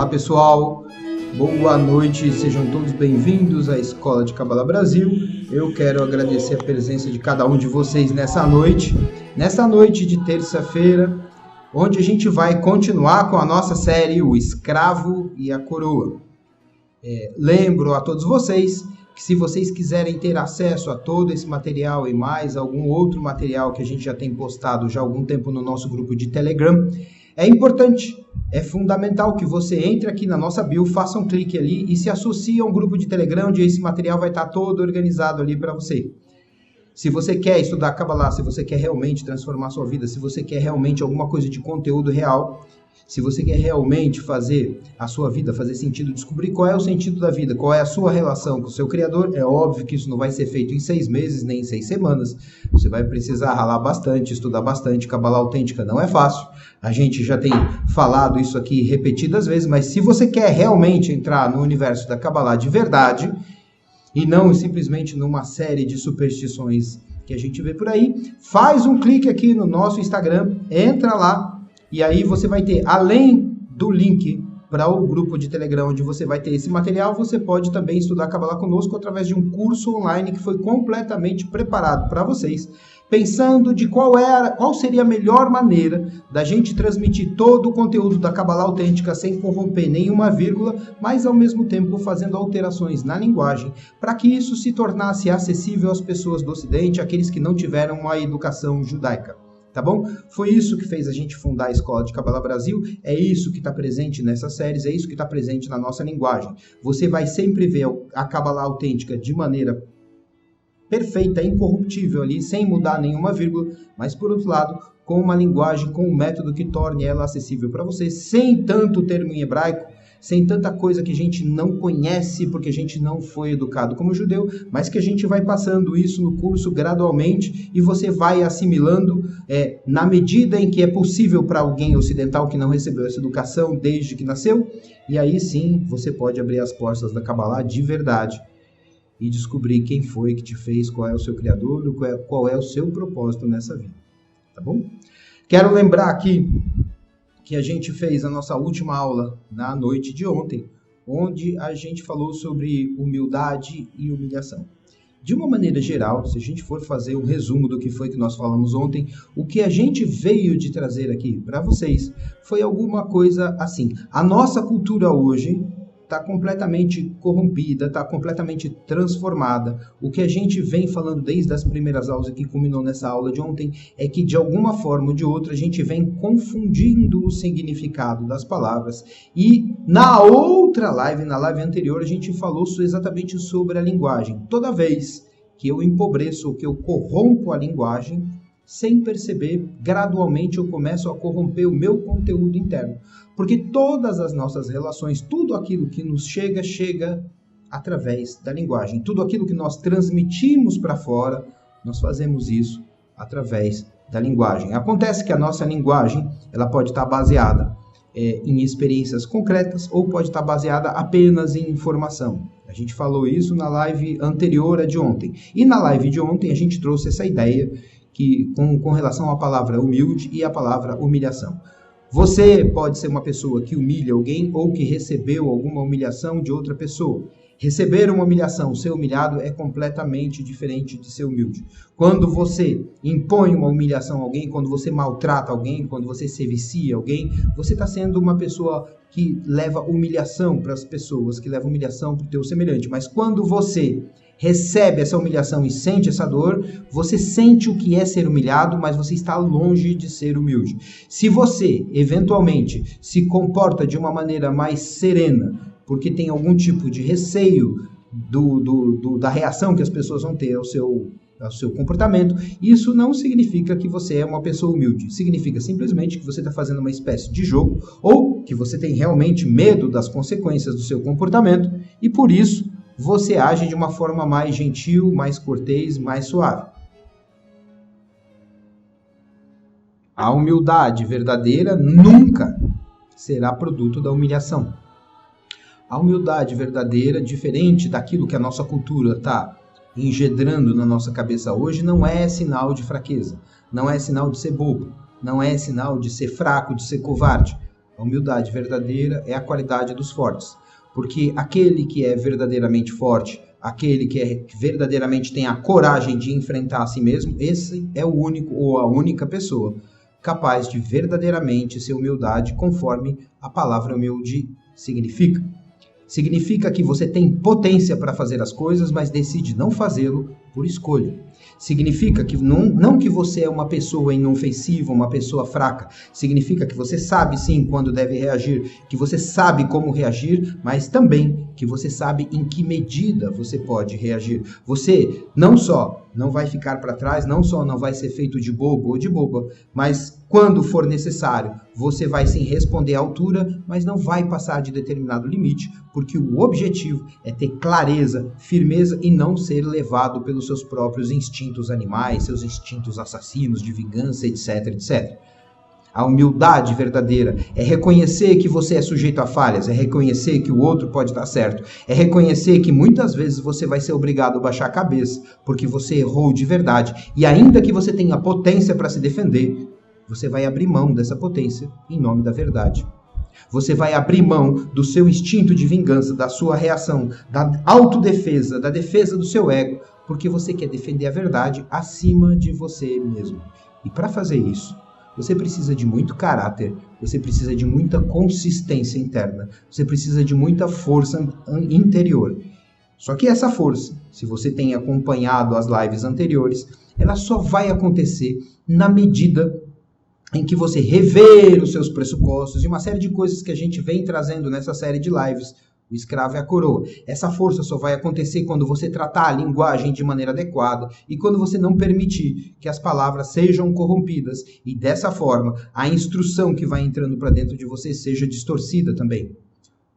Olá pessoal, boa noite, sejam todos bem-vindos à Escola de Cabala Brasil. Eu quero agradecer a presença de cada um de vocês nessa noite de terça-feira, onde a gente vai continuar com a nossa série O Escravo e a Coroa. Lembro a todos vocês que se vocês quiserem ter acesso a todo esse material e mais algum outro material que a gente já tem postado já há algum tempo no nosso grupo de Telegram, é importante, é fundamental que você entre aqui na nossa bio, faça um clique ali e se associe a um grupo de Telegram onde esse material vai estar todo organizado ali para você. Se você quer estudar Kabbalah, se você quer realmente transformar a sua vida, se você quer realmente alguma coisa de conteúdo real, se você quer realmente fazer a sua vida fazer sentido, descobrir qual é o sentido da vida, qual é a sua relação com o seu Criador, é óbvio que isso não vai ser feito em 6 meses, nem em 6 semanas. Você vai precisar ralar bastante, estudar bastante. Kabbalah autêntica não é fácil. A gente já tem falado isso aqui repetidas vezes, mas se você quer realmente entrar no universo da Kabbalah de verdade, e não simplesmente numa série de superstições que a gente vê por aí, faz um clique aqui no nosso Instagram, entra lá, e aí você vai ter, além do link para o grupo de Telegram, onde você vai ter esse material, você pode também estudar Kabbalah conosco através de um curso online que foi completamente preparado para vocês, pensando de qual seria a melhor maneira da gente transmitir todo o conteúdo da Kabbalah autêntica sem corromper nenhuma vírgula, mas ao mesmo tempo fazendo alterações na linguagem, para que isso se tornasse acessível às pessoas do Ocidente, aqueles que não tiveram uma educação judaica. Tá bom? Foi isso que fez a gente fundar a Escola de Kabbalah Brasil, é isso que está presente nessas séries, é isso que está presente na nossa linguagem. Você vai sempre ver a Kabbalah autêntica de maneira perfeita, incorruptível ali, sem mudar nenhuma vírgula, mas por outro lado, com uma linguagem, com um método que torne ela acessível para você, sem tanto termo em hebraico, sem tanta coisa que a gente não conhece, porque a gente não foi educado como judeu, mas que a gente vai passando isso no curso gradualmente e você vai assimilando na medida em que é possível para alguém ocidental que não recebeu essa educação desde que nasceu, e aí sim você pode abrir as portas da Kabbalah de verdade e descobrir quem foi que te fez, qual é o seu Criador, qual é o seu propósito nessa vida, tá bom? Quero lembrar aqui que a gente fez a nossa última aula na noite de ontem, onde a gente falou sobre humildade e humilhação. De uma maneira geral, se a gente for fazer um resumo do que foi que nós falamos ontem, o que a gente veio de trazer aqui para vocês foi alguma coisa assim. A nossa cultura hoje está completamente corrompida, está completamente transformada. O que a gente vem falando desde as primeiras aulas e que culminou nessa aula de ontem é que de alguma forma ou de outra a gente vem confundindo o significado das palavras. E na outra live, na live anterior, a gente falou exatamente sobre a linguagem. Toda vez que eu empobreço ou que eu corrompo a linguagem, sem perceber, gradualmente eu começo a corromper o meu conteúdo interno. Porque todas as nossas relações, tudo aquilo que nos chega através da linguagem. Tudo aquilo que nós transmitimos para fora, nós fazemos isso através da linguagem. Acontece que a nossa linguagem, ela pode estar baseada em experiências concretas ou pode estar baseada apenas em informação. A gente falou isso na live anterior à de ontem. E na live de ontem a gente trouxe essa ideia que, com relação à palavra humilde e à palavra humilhação. Você pode ser uma pessoa que humilha alguém ou que recebeu alguma humilhação de outra pessoa. Receber uma humilhação, ser humilhado é completamente diferente de ser humilde. Quando você impõe uma humilhação a alguém, quando você maltrata alguém, quando você se vicia alguém, você está sendo uma pessoa que leva humilhação para as pessoas, que leva humilhação para o teu semelhante. Mas quando você recebe essa humilhação e sente essa dor, você sente o que é ser humilhado, mas você está longe de ser humilde. Se você, eventualmente, se comporta de uma maneira mais serena, porque tem algum tipo de receio da reação que as pessoas vão ter ao seu comportamento, isso não significa que você é uma pessoa humilde. Significa simplesmente que você está fazendo uma espécie de jogo ou que você tem realmente medo das consequências do seu comportamento e, por isso, você age de uma forma mais gentil, mais cortês, mais suave. A humildade verdadeira nunca será produto da humilhação. A humildade verdadeira, diferente daquilo que a nossa cultura está engendrando na nossa cabeça hoje, não é sinal de fraqueza, não é sinal de ser bobo, não é sinal de ser fraco, de ser covarde. A humildade verdadeira é a qualidade dos fortes. Porque aquele que é verdadeiramente forte, aquele que verdadeiramente tem a coragem de enfrentar a si mesmo, esse é o único ou a única pessoa capaz de verdadeiramente ser humildade, conforme a palavra humilde significa. Significa que você tem potência para fazer as coisas, mas decide não fazê-lo por escolha. Significa que não que você é uma pessoa inofensiva, uma pessoa fraca. Significa que você sabe sim quando deve reagir, que você sabe como reagir, mas também que você sabe em que medida você pode reagir. Você não só não vai ficar para trás, não só não vai ser feito de bobo ou de boba, mas quando for necessário, você vai sim responder à altura, mas não vai passar de determinado limite, porque o objetivo é ter clareza, firmeza e não ser levado pelos seus próprios instintos animais, seus instintos assassinos, de vingança, etc, etc. A humildade verdadeira é reconhecer que você é sujeito a falhas, é reconhecer que o outro pode estar certo, é reconhecer que muitas vezes você vai ser obrigado a baixar a cabeça porque você errou de verdade. E ainda que você tenha potência para se defender, você vai abrir mão dessa potência em nome da verdade. Você vai abrir mão do seu instinto de vingança, da sua reação, da autodefesa, da defesa do seu ego, porque você quer defender a verdade acima de você mesmo. E para fazer isso, você precisa de muito caráter, você precisa de muita consistência interna, você precisa de muita força interior. Só que essa força, se você tem acompanhado as lives anteriores, ela só vai acontecer na medida em que você rever os seus pressupostos e uma série de coisas que a gente vem trazendo nessa série de lives. O escravo é a coroa. Essa força só vai acontecer quando você tratar a linguagem de maneira adequada e quando você não permitir que as palavras sejam corrompidas e dessa forma a instrução que vai entrando para dentro de você seja distorcida também.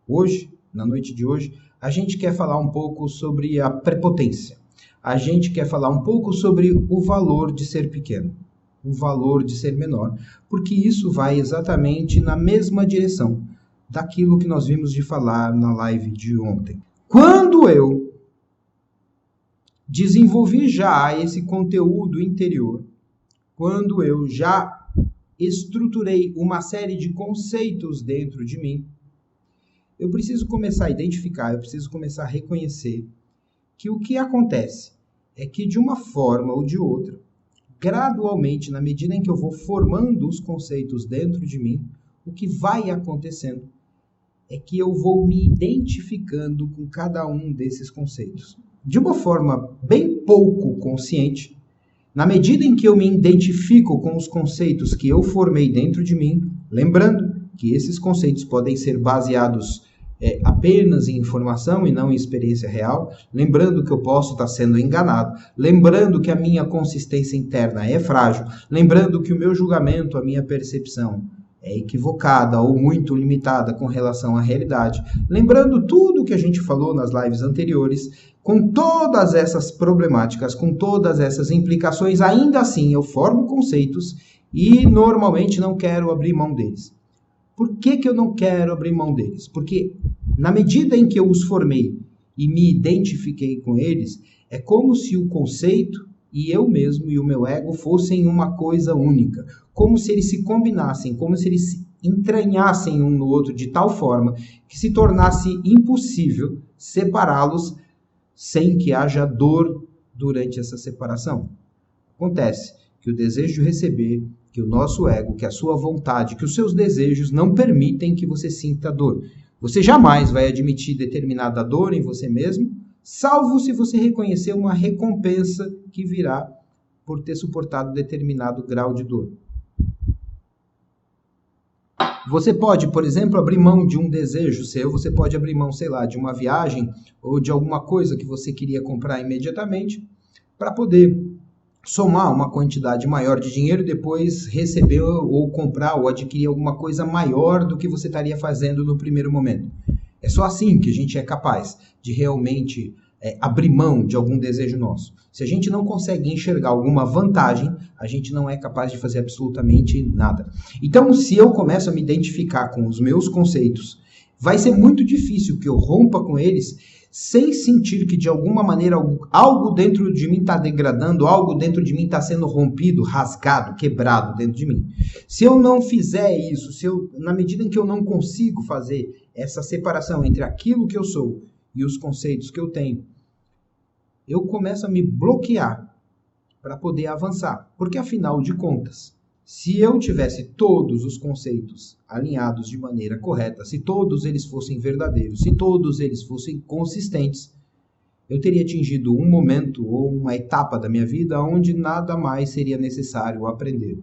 Hoje, na noite de hoje, a gente quer falar um pouco sobre a prepotência. A gente quer falar um pouco sobre o valor de ser pequeno, o valor de ser menor, porque isso vai exatamente na mesma direção daquilo que nós vimos de falar na live de ontem. Quando eu desenvolvi já esse conteúdo interior, quando eu já estruturei uma série de conceitos dentro de mim, eu preciso começar a identificar, eu preciso começar a reconhecer que o que acontece é que de uma forma ou de outra, gradualmente, na medida em que eu vou formando os conceitos dentro de mim, o que vai acontecendo é que eu vou me identificando com cada um desses conceitos. De uma forma bem pouco consciente, na medida em que eu me identifico com os conceitos que eu formei dentro de mim, lembrando que esses conceitos podem ser baseados apenas em informação e não em experiência real, lembrando que eu posso estar sendo enganado, lembrando que a minha consistência interna é frágil, lembrando que o meu julgamento, a minha percepção é equivocada ou muito limitada com relação à realidade. Lembrando tudo que a gente falou nas lives anteriores, com todas essas problemáticas, com todas essas implicações, ainda assim eu formo conceitos e normalmente não quero abrir mão deles. Por que eu não quero abrir mão deles? Porque na medida em que eu os formei e me identifiquei com eles, é como se o conceito e eu mesmo e o meu ego fossem uma coisa única, como se eles se combinassem, como se eles se entranhassem um no outro de tal forma que se tornasse impossível separá-los sem que haja dor durante essa separação. Acontece que o desejo de receber, que o nosso ego, que a sua vontade, que os seus desejos não permitem que você sinta dor. Você jamais vai admitir determinada dor em você mesmo, salvo se você reconhecer uma recompensa que virá por ter suportado determinado grau de dor. Você pode, por exemplo, abrir mão de um desejo seu, você pode abrir mão, sei lá, de uma viagem ou de alguma coisa que você queria comprar imediatamente para poder somar uma quantidade maior de dinheiro e depois receber ou comprar ou adquirir alguma coisa maior do que você estaria fazendo no primeiro momento. É só assim que a gente é capaz de realmente abrir mão de algum desejo nosso. Se a gente não consegue enxergar alguma vantagem, a gente não é capaz de fazer absolutamente nada. Então, se eu começo a me identificar com os meus conceitos, vai ser muito difícil que eu rompa com eles sem sentir que de alguma maneira algo dentro de mim está degradando, algo dentro de mim está sendo rompido, rasgado, quebrado dentro de mim. Se eu não fizer isso, na medida em que eu não consigo fazer essa separação entre aquilo que eu sou e os conceitos que eu tenho, eu começo a me bloquear para poder avançar. Porque afinal de contas, se eu tivesse todos os conceitos alinhados de maneira correta, se todos eles fossem verdadeiros, se todos eles fossem consistentes, eu teria atingido um momento ou uma etapa da minha vida onde nada mais seria necessário aprender.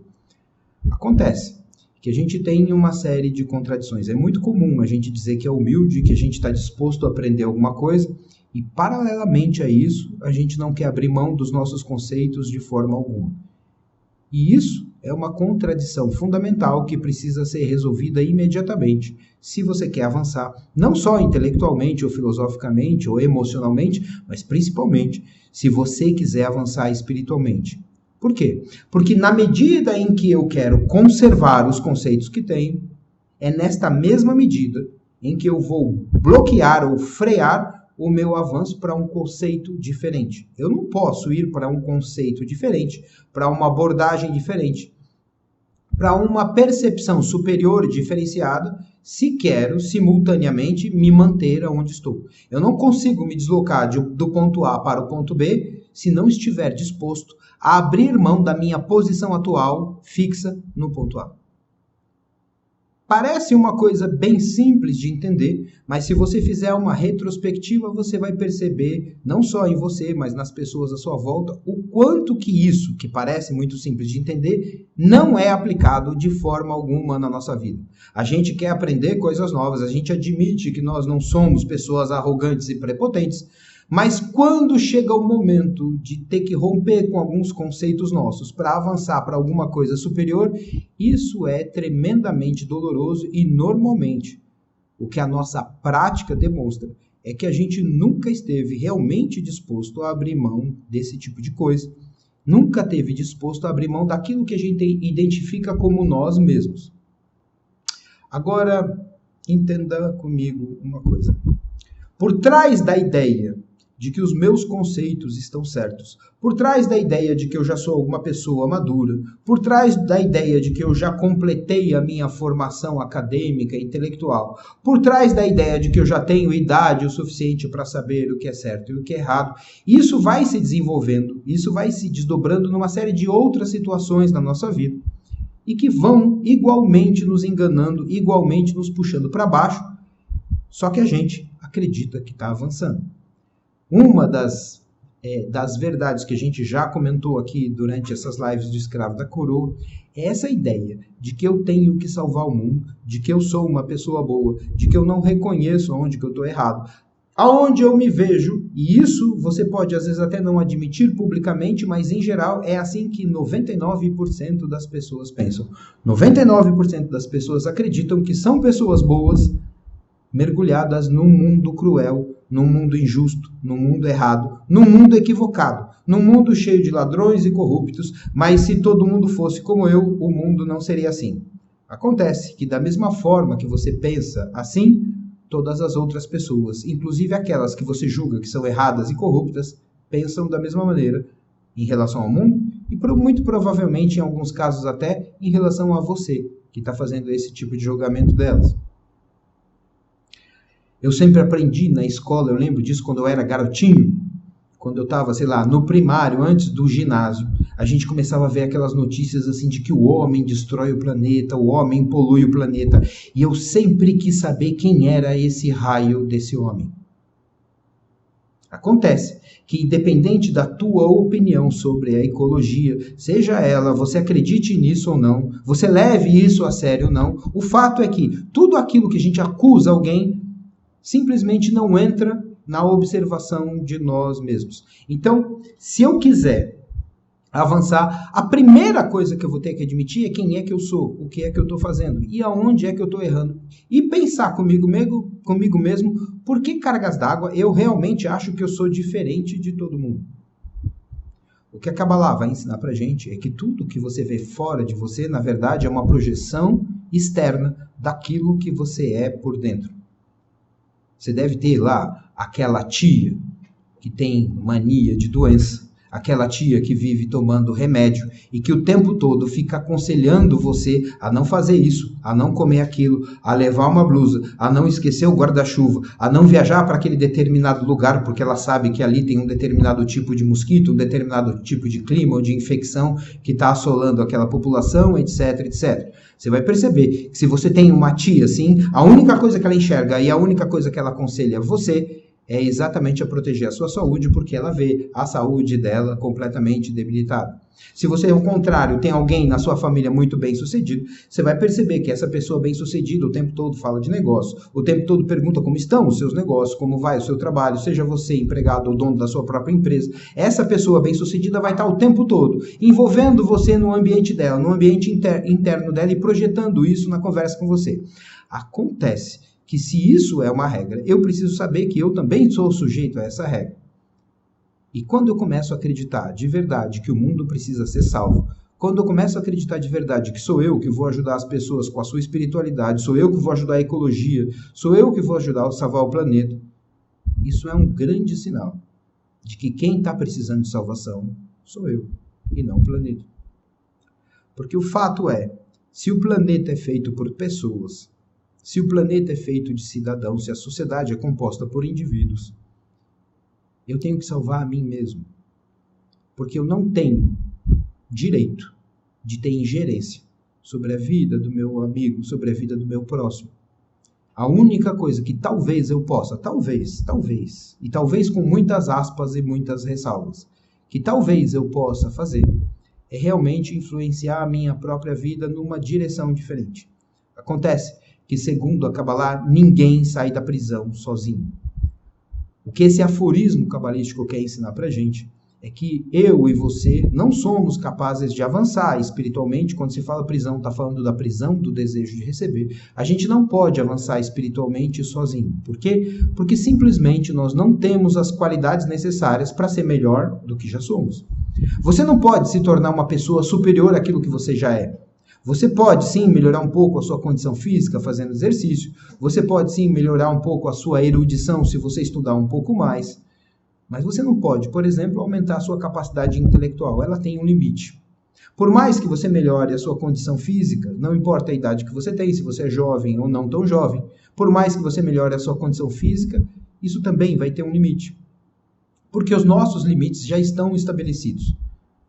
Acontece que a gente tem uma série de contradições. É muito comum a gente dizer que é humilde, que a gente está disposto a aprender alguma coisa, e paralelamente a isso, a gente não quer abrir mão dos nossos conceitos de forma alguma. E isso é uma contradição fundamental que precisa ser resolvida imediatamente, se você quer avançar, não só intelectualmente ou filosoficamente ou emocionalmente, mas principalmente se você quiser avançar espiritualmente. Por quê? Porque na medida em que eu quero conservar os conceitos que tenho, é nesta mesma medida em que eu vou bloquear ou frear o meu avanço para um conceito diferente. Eu não posso ir para um conceito diferente, para uma abordagem diferente, para uma percepção superior e diferenciada, se quero simultaneamente me manter onde estou. Eu não consigo me deslocar do ponto A para o ponto B se não estiver disposto a abrir mão da minha posição atual fixa no ponto A. Parece uma coisa bem simples de entender, mas se você fizer uma retrospectiva, você vai perceber, não só em você, mas nas pessoas à sua volta, o quanto que isso, que parece muito simples de entender, não é aplicado de forma alguma na nossa vida. A gente quer aprender coisas novas, a gente admite que nós não somos pessoas arrogantes e prepotentes, mas quando chega o momento de ter que romper com alguns conceitos nossos para avançar para alguma coisa superior, isso é tremendamente doloroso e normalmente o que a nossa prática demonstra é que a gente nunca esteve realmente disposto a abrir mão desse tipo de coisa, nunca esteve disposto a abrir mão daquilo que a gente identifica como nós mesmos. Agora, entenda comigo uma coisa. Por trás da ideia de que os meus conceitos estão certos, por trás da ideia de que eu já sou uma pessoa madura, por trás da ideia de que eu já completei a minha formação acadêmica e intelectual, por trás da ideia de que eu já tenho idade o suficiente para saber o que é certo e o que é errado, isso vai se desenvolvendo, isso vai se desdobrando numa série de outras situações na nossa vida e que vão igualmente nos enganando, igualmente nos puxando para baixo, só que a gente acredita que está avançando. Uma das verdades que a gente já comentou aqui durante essas lives do Escravo da Coroa é essa ideia de que eu tenho que salvar o mundo, de que eu sou uma pessoa boa, de que eu não reconheço aonde que eu estou errado. Aonde eu me vejo, e isso você pode às vezes até não admitir publicamente, mas em geral é assim que 99% das pessoas pensam. 99% das pessoas acreditam que são pessoas boas, mergulhadas num mundo cruel, num mundo injusto, num mundo errado, num mundo equivocado, num mundo cheio de ladrões e corruptos, mas se todo mundo fosse como eu, o mundo não seria assim. Acontece que da mesma forma que você pensa assim, todas as outras pessoas, inclusive aquelas que você julga que são erradas e corruptas, pensam da mesma maneira em relação ao mundo e muito provavelmente, em alguns casos até, em relação a você, que está fazendo esse tipo de julgamento delas. Eu sempre aprendi na escola, eu lembro disso quando eu era garotinho, quando eu estava, sei lá, no primário, antes do ginásio, a gente começava a ver aquelas notícias assim de que o homem destrói o planeta, o homem polui o planeta, e eu sempre quis saber quem era esse raio desse homem. Acontece que, independente da tua opinião sobre a ecologia, seja ela, você acredite nisso ou não, você leve isso a sério ou não, o fato é que tudo aquilo que a gente acusa alguém simplesmente não entra na observação de nós mesmos. Então, se eu quiser avançar, a primeira coisa que eu vou ter que admitir é quem é que eu sou, o que é que eu estou fazendo e aonde é que eu estou errando. E pensar comigo mesmo, por que cargas d'água eu realmente acho que eu sou diferente de todo mundo? O que a Kabbalah vai ensinar pra gente é que tudo que você vê fora de você, na verdade, é uma projeção externa daquilo que você é por dentro. Você deve ter lá aquela tia que tem mania de doença, aquela tia que vive tomando remédio e que o tempo todo fica aconselhando você a não fazer isso, a não comer aquilo, a levar uma blusa, a não esquecer o guarda-chuva, a não viajar para aquele determinado lugar porque ela sabe que ali tem um determinado tipo de mosquito, um determinado tipo de clima ou de infecção que está assolando aquela população, etc, etc. Você vai perceber que se você tem uma tia assim, a única coisa que ela enxerga e a única coisa que ela aconselha você é exatamente a proteger a sua saúde, porque ela vê a saúde dela completamente debilitada. Se você, ao contrário, tem alguém na sua família muito bem sucedido, você vai perceber que essa pessoa bem sucedida o tempo todo fala de negócio, o tempo todo pergunta como estão os seus negócios, como vai o seu trabalho, seja você empregado ou dono da sua própria empresa. Essa pessoa bem sucedida vai estar o tempo todo envolvendo você no ambiente dela, no ambiente interno dela e projetando isso na conversa com você. Acontece que se isso é uma regra, eu preciso saber que eu também sou sujeito a essa regra. E quando eu começo a acreditar de verdade que o mundo precisa ser salvo, quando eu começo a acreditar de verdade que sou eu que vou ajudar as pessoas com a sua espiritualidade, sou eu que vou ajudar a ecologia, sou eu que vou ajudar a salvar o planeta, isso é um grande sinal de que quem está precisando de salvação sou eu e não o planeta. Porque o fato é, se o planeta é feito por pessoas, se o planeta é feito de cidadãos, se a sociedade é composta por indivíduos, eu tenho que salvar a mim mesmo. Porque eu não tenho direito de ter ingerência sobre a vida do meu amigo, sobre a vida do meu próximo. A única coisa que talvez eu possa, talvez, e talvez com muitas aspas e muitas ressalvas, que talvez eu possa fazer, é realmente influenciar a minha própria vida numa direção diferente. Acontece que, segundo a Kabbalah, ninguém sai da prisão sozinho. O que esse aforismo cabalístico quer ensinar pra gente é que eu e você não somos capazes de avançar espiritualmente. Quando se fala prisão, está falando da prisão do desejo de receber. A gente não pode avançar espiritualmente sozinho. Por quê? Porque simplesmente nós não temos as qualidades necessárias para ser melhor do que já somos. Você não pode se tornar uma pessoa superior àquilo que você já é. Você pode sim melhorar um pouco a sua condição física fazendo exercício, você pode sim melhorar um pouco a sua erudição se você estudar um pouco mais, mas você não pode, por exemplo, aumentar a sua capacidade intelectual, ela tem um limite. Por mais que você melhore a sua condição física, não importa a idade que você tem, se você é jovem ou não tão jovem, por mais que você melhore a sua condição física, isso também vai ter um limite. Porque os nossos limites já estão estabelecidos.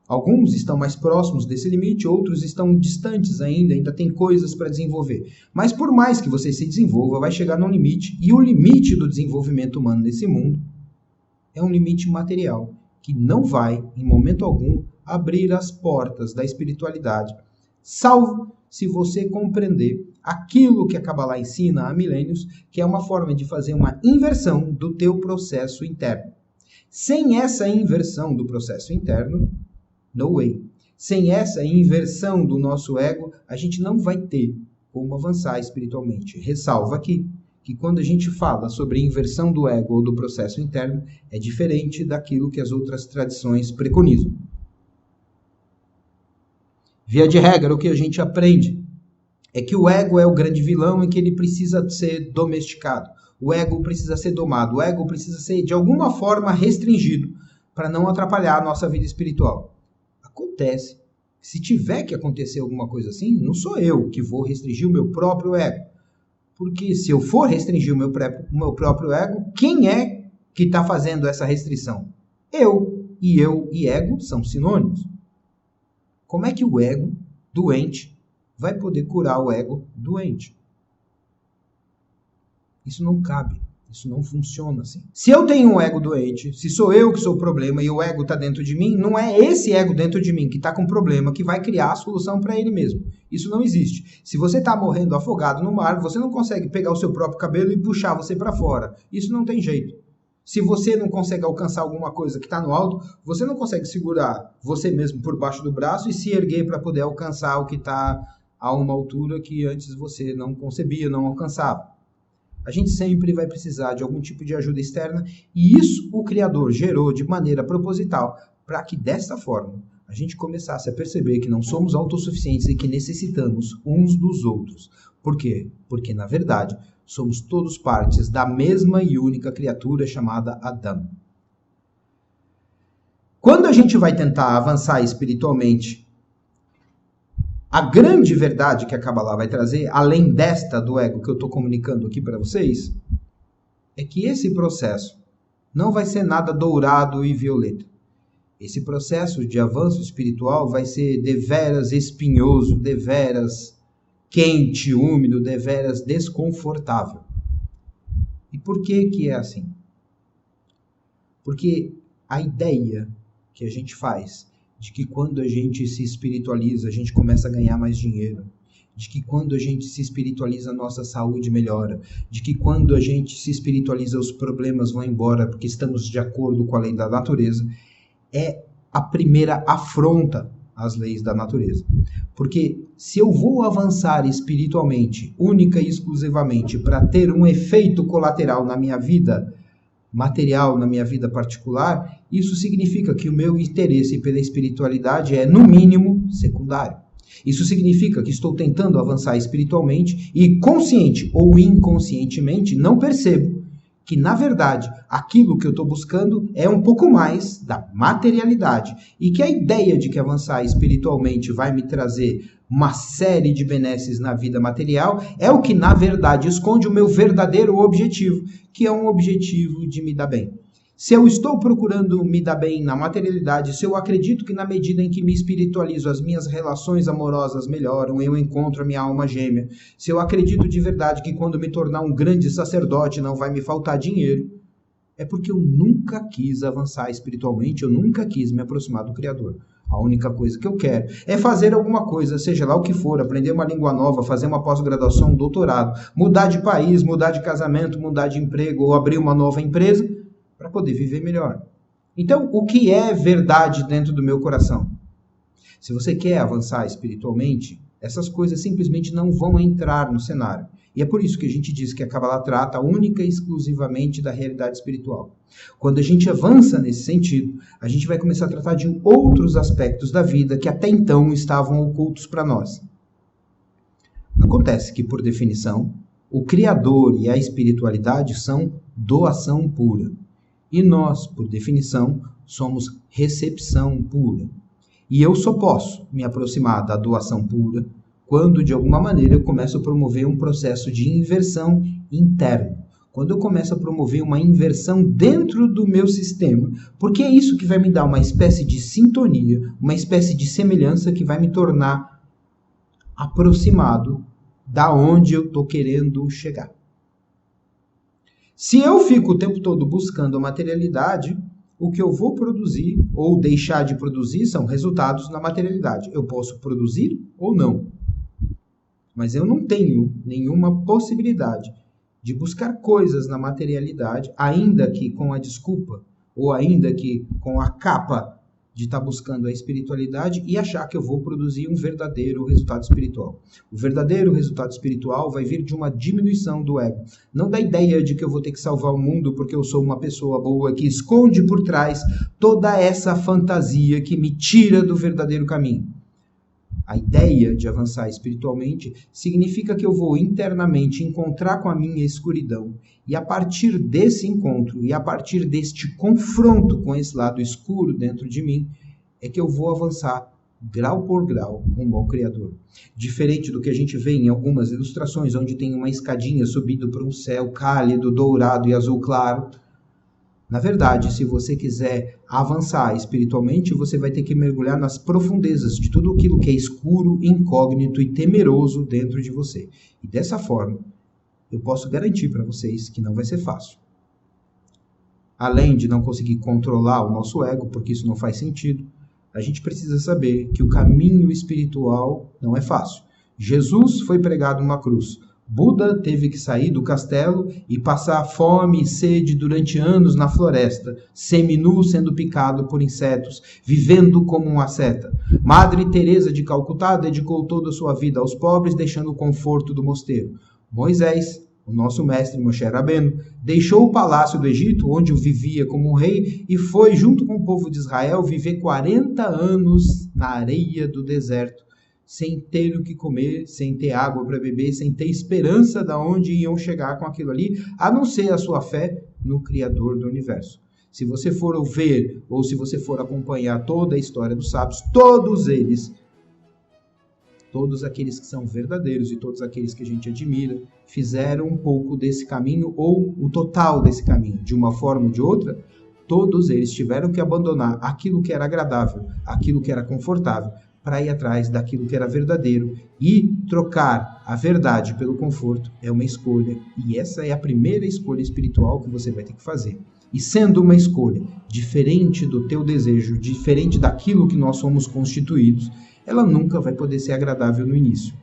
Alguns estão mais próximos desse limite, outros estão distantes ainda tem coisas para desenvolver. Mas por mais que você se desenvolva, vai chegar num limite, e o limite do desenvolvimento humano nesse mundo é um limite material, que não vai, em momento algum, abrir as portas da espiritualidade, salvo se você compreender aquilo que a Kabbalah ensina há milênios, que é uma forma de fazer uma inversão do teu processo interno. Sem essa inversão do processo interno, no way. Sem essa inversão do nosso ego, a gente não vai ter como avançar espiritualmente. Ressalva aqui que quando a gente fala sobre inversão do ego ou do processo interno, é diferente daquilo que as outras tradições preconizam. Via de regra, o que a gente aprende é que o ego é o grande vilão e que ele precisa ser domesticado. O ego precisa ser domado. O ego precisa ser, de alguma forma, restringido para não atrapalhar a nossa vida espiritual. Acontece. Se tiver que acontecer alguma coisa assim, não sou eu que vou restringir o meu próprio ego. Porque se eu for restringir o meu próprio ego, quem é que está fazendo essa restrição? Eu e ego são sinônimos. Como é que o ego doente vai poder curar o ego doente? Isso não cabe. Isso não funciona assim. Se eu tenho um ego doente, se sou eu que sou o problema e o ego está dentro de mim, não é esse ego dentro de mim que está com problema que vai criar a solução para ele mesmo. Isso não existe. Se você está morrendo afogado no mar, você não consegue pegar o seu próprio cabelo e puxar você para fora. Isso não tem jeito. Se você não consegue alcançar alguma coisa que está no alto, você não consegue segurar você mesmo por baixo do braço e se erguer para poder alcançar o que está a uma altura que antes você não concebia, não alcançava. A gente sempre vai precisar de algum tipo de ajuda externa e isso o Criador gerou de maneira proposital para que dessa forma a gente começasse a perceber que não somos autossuficientes e que necessitamos uns dos outros. Por quê? Porque, na verdade, somos todos partes da mesma e única criatura chamada Adão. Quando a gente vai tentar avançar espiritualmente, a grande verdade que a Kabbalah vai trazer, além desta do ego que eu estou comunicando aqui para vocês, é que esse processo não vai ser nada dourado e violeta. Esse processo de avanço espiritual vai ser deveras espinhoso, deveras quente, úmido, deveras desconfortável. E por que é assim? Porque a ideia que a gente faz de que quando a gente se espiritualiza, a gente começa a ganhar mais dinheiro, de que quando a gente se espiritualiza, a nossa saúde melhora, de que quando a gente se espiritualiza, os problemas vão embora porque estamos de acordo com a lei da natureza, é a primeira afronta às leis da natureza. Porque se eu vou avançar espiritualmente, única e exclusivamente, para ter um efeito colateral na minha vida material, na minha vida particular, isso significa que o meu interesse pela espiritualidade é, no mínimo, secundário. Isso significa que estou tentando avançar espiritualmente e, consciente ou inconscientemente, não percebo que, na verdade, aquilo que eu estou buscando é um pouco mais da materialidade e que a ideia de que avançar espiritualmente vai me trazer uma série de benesses na vida material é o que, na verdade, esconde o meu verdadeiro objetivo, que é um objetivo de me dar bem. Se eu estou procurando me dar bem na materialidade, se eu acredito que na medida em que me espiritualizo, as minhas relações amorosas melhoram, eu encontro a minha alma gêmea, se eu acredito de verdade que quando me tornar um grande sacerdote não vai me faltar dinheiro, é porque eu nunca quis avançar espiritualmente, eu nunca quis me aproximar do Criador. A única coisa que eu quero é fazer alguma coisa, seja lá o que for, aprender uma língua nova, fazer uma pós-graduação, um doutorado, mudar de país, mudar de casamento, mudar de emprego ou abrir uma nova empresa, para poder viver melhor. Então, o que é verdade dentro do meu coração? Se você quer avançar espiritualmente, essas coisas simplesmente não vão entrar no cenário. E é por isso que a gente diz que a Kabbalah trata única e exclusivamente da realidade espiritual. Quando a gente avança nesse sentido, a gente vai começar a tratar de outros aspectos da vida que até então estavam ocultos para nós. Acontece que, por definição, o Criador e a espiritualidade são doação pura. E nós, por definição, somos recepção pura. E eu só posso me aproximar da doação pura quando, de alguma maneira, eu começo a promover um processo de inversão interno. Quando eu começo a promover uma inversão dentro do meu sistema, porque é isso que vai me dar uma espécie de sintonia, uma espécie de semelhança que vai me tornar aproximado da onde eu estou querendo chegar. Se eu fico o tempo todo buscando a materialidade, o que eu vou produzir ou deixar de produzir são resultados na materialidade. Eu posso produzir ou não. Mas eu não tenho nenhuma possibilidade de buscar coisas na materialidade, ainda que com a desculpa, ou ainda que com a capa de estar buscando a espiritualidade e achar que eu vou produzir um verdadeiro resultado espiritual. O verdadeiro resultado espiritual vai vir de uma diminuição do ego. Não da ideia de que eu vou ter que salvar o mundo porque eu sou uma pessoa boa que esconde por trás toda essa fantasia que me tira do verdadeiro caminho. A ideia de avançar espiritualmente significa que eu vou internamente encontrar com a minha escuridão e a partir desse encontro e a partir deste confronto com esse lado escuro dentro de mim é que eu vou avançar grau por grau rumo ao Criador. Diferente do que a gente vê em algumas ilustrações onde tem uma escadinha subindo para um céu cálido, dourado e azul claro. Na verdade, se você quiser avançar espiritualmente, você vai ter que mergulhar nas profundezas de tudo aquilo que é escuro, incógnito e temeroso dentro de você. E dessa forma, eu posso garantir para vocês que não vai ser fácil. Além de não conseguir controlar o nosso ego, porque isso não faz sentido, a gente precisa saber que o caminho espiritual não é fácil. Jesus foi pregado numa cruz. Buda teve que sair do castelo e passar fome e sede durante anos na floresta, seminu sendo picado por insetos, vivendo como um asceta. Madre Teresa de Calcutá dedicou toda a sua vida aos pobres, deixando o conforto do mosteiro. Moisés O nosso mestre Moshe Rabbeinu deixou o palácio do Egito, onde vivia como um rei, e foi, junto com o povo de Israel, viver 40 anos na areia do deserto, sem ter o que comer, sem ter água para beber, sem ter esperança de onde iam chegar com aquilo ali, a não ser a sua fé no Criador do Universo. Se você for ver, ou se você for acompanhar toda a história dos sábios, todos eles, todos aqueles que são verdadeiros e todos aqueles que a gente admira, fizeram um pouco desse caminho, ou o total desse caminho, de uma forma ou de outra. Todos eles tiveram que abandonar aquilo que era agradável, aquilo que era confortável, para ir atrás daquilo que era verdadeiro, e trocar a verdade pelo conforto é uma escolha, e essa é a primeira escolha espiritual que você vai ter que fazer. E sendo uma escolha diferente do teu desejo, diferente daquilo que nós somos constituídos, ela nunca vai poder ser agradável no início.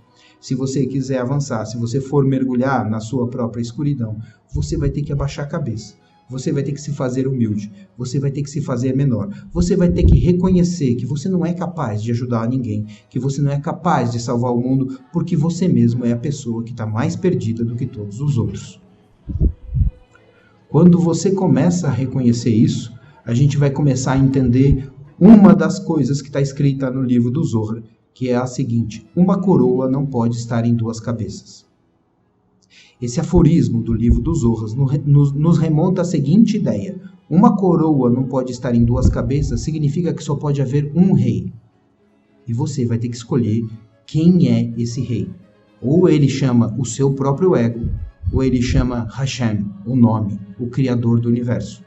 Se você quiser avançar, se você for mergulhar na sua própria escuridão, você vai ter que abaixar a cabeça. Você vai ter que se fazer humilde, você vai ter que se fazer menor, você vai ter que reconhecer que você não é capaz de ajudar ninguém, que você não é capaz de salvar o mundo, porque você mesmo é a pessoa que está mais perdida do que todos os outros. Quando você começa a reconhecer isso, a gente vai começar a entender uma das coisas que está escrita no livro do Zohar, que é a seguinte: uma coroa não pode estar em duas cabeças. Esse aforismo do livro dos Zohar nos remonta à seguinte ideia: uma coroa não pode estar em duas cabeças significa que só pode haver um rei. E você vai ter que escolher quem é esse rei. Ou ele chama o seu próprio ego, ou ele chama Hashem, o nome, o Criador do Universo.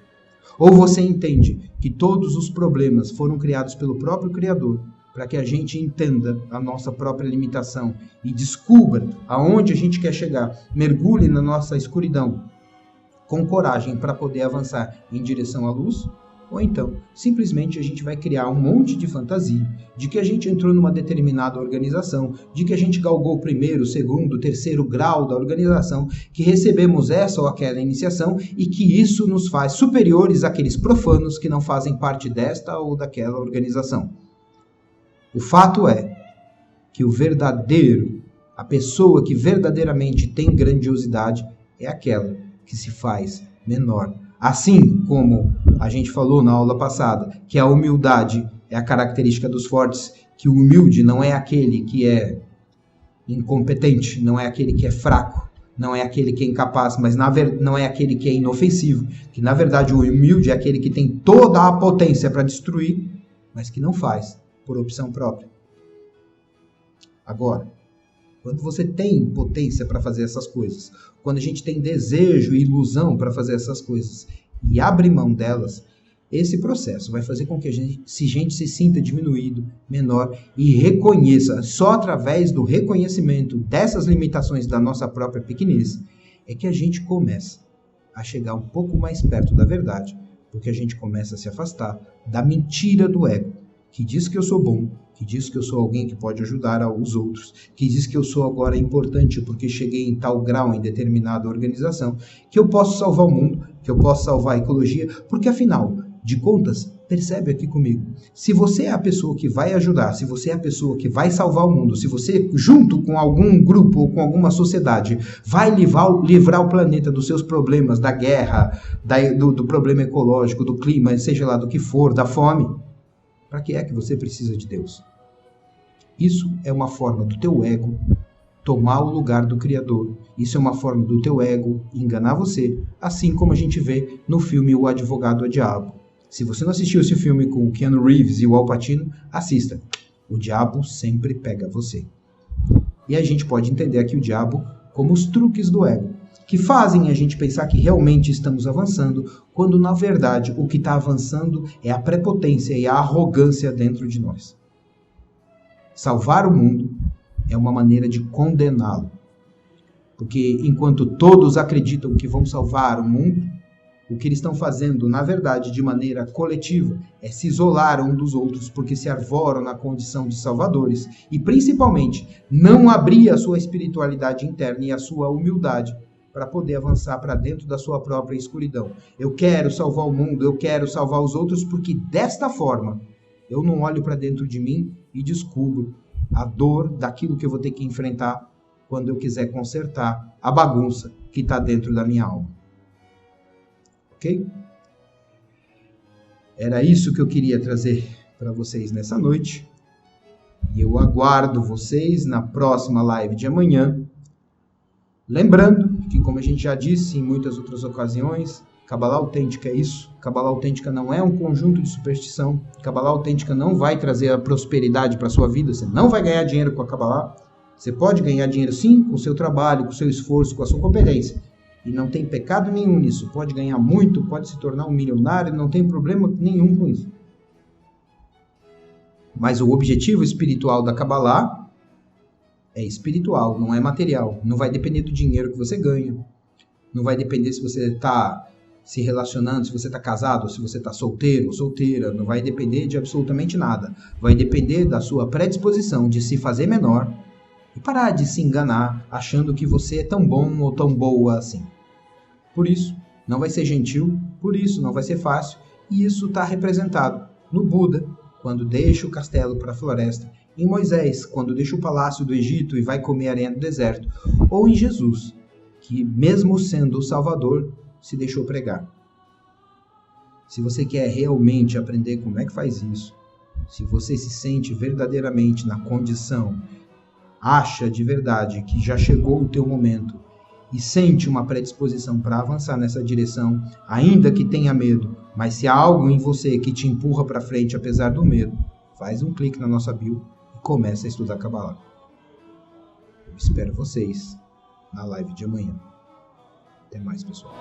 Ou você entende que todos os problemas foram criados pelo próprio Criador, para que a gente entenda a nossa própria limitação e descubra aonde a gente quer chegar, mergulhe na nossa escuridão com coragem para poder avançar em direção à luz. Ou então, simplesmente a gente vai criar um monte de fantasia de que a gente entrou numa determinada organização, de que a gente galgou o primeiro, segundo, terceiro grau da organização, que recebemos essa ou aquela iniciação e que isso nos faz superiores àqueles profanos que não fazem parte desta ou daquela organização. O fato é que o verdadeiro, a pessoa que verdadeiramente tem grandiosidade, é aquela que se faz menor. Assim como a gente falou na aula passada, que a humildade é a característica dos fortes, que o humilde não é aquele que é incompetente, não é aquele que é fraco, não é aquele que é incapaz, mas não é aquele que é inofensivo, que na verdade o humilde é aquele que tem toda a potência para destruir, mas que não faz por opção própria. Agora, quando você tem potência para fazer essas coisas, quando a gente tem desejo e ilusão para fazer essas coisas e abre mão delas, esse processo vai fazer com que a gente se sinta diminuído, menor e reconheça, só através do reconhecimento dessas limitações da nossa própria pequenez, é que a gente começa a chegar um pouco mais perto da verdade, porque a gente começa a se afastar da mentira do ego, que diz que eu sou bom, que diz que eu sou alguém que pode ajudar os outros, que diz que eu sou agora importante porque cheguei em tal grau em determinada organização, que eu posso salvar o mundo, que eu posso salvar a ecologia, porque afinal de contas, percebe aqui comigo, se você é a pessoa que vai ajudar, se você é a pessoa que vai salvar o mundo, se você, junto com algum grupo ou com alguma sociedade, vai livrar o planeta dos seus problemas, da guerra, do problema ecológico, do clima, seja lá do que for, da fome, para que é que você precisa de Deus? Isso é uma forma do teu ego tomar o lugar do Criador. Isso é uma forma do teu ego enganar você, assim como a gente vê no filme O Advogado do Diabo. Se você não assistiu esse filme com o Keanu Reeves e o Al Pacino, assista. O diabo sempre pega você. E a gente pode entender aqui o diabo como os truques do ego, que fazem a gente pensar que realmente estamos avançando, quando na verdade o que está avançando é a prepotência e a arrogância dentro de nós. Salvar o mundo é uma maneira de condená-lo. Porque enquanto todos acreditam que vão salvar o mundo, o que eles estão fazendo, na verdade, de maneira coletiva, é se isolar um dos outros, porque se arvoram na condição de salvadores, e principalmente não abrir a sua espiritualidade interna e a sua humildade para poder avançar para dentro da sua própria escuridão. Eu quero salvar o mundo, eu quero salvar os outros, porque desta forma eu não olho para dentro de mim e descubro a dor daquilo que eu vou ter que enfrentar quando eu quiser consertar a bagunça que está dentro da minha alma. Ok? Era isso que eu queria trazer para vocês nessa noite. E eu aguardo vocês na próxima live de amanhã. Lembrando que, como a gente já disse em muitas outras ocasiões, Cabalá Autêntica é isso. Cabalá Autêntica não é um conjunto de superstição. Cabalá Autêntica não vai trazer a prosperidade para a sua vida. Você não vai ganhar dinheiro com a Cabalá. Você pode ganhar dinheiro sim com o seu trabalho, com o seu esforço, com a sua competência. E não tem pecado nenhum nisso. Pode ganhar muito, pode se tornar um milionário, não tem problema nenhum com isso. Mas o objetivo espiritual da Cabalá é espiritual, não é material. Não vai depender do dinheiro que você ganha. Não vai depender se você está se relacionando, se você está casado, se você está solteiro ou solteira. Não vai depender de absolutamente nada. Vai depender da sua predisposição de se fazer menor e parar de se enganar achando que você é tão bom ou tão boa assim. Por isso, não vai ser gentil. Por isso, não vai ser fácil. E isso está representado no Buda, quando deixa o castelo para a floresta, em Moisés, quando deixa o palácio do Egito e vai comer areia do deserto, ou em Jesus, que mesmo sendo o Salvador, se deixou pregar. Se você quer realmente aprender como é que faz isso, se você se sente verdadeiramente na condição, acha de verdade que já chegou o teu momento e sente uma predisposição para avançar nessa direção, ainda que tenha medo, mas se há algo em você que te empurra para frente apesar do medo, faz um clique na nossa bio e começa a estudar Cabalá. Eu espero vocês na live de amanhã. Até mais, pessoal.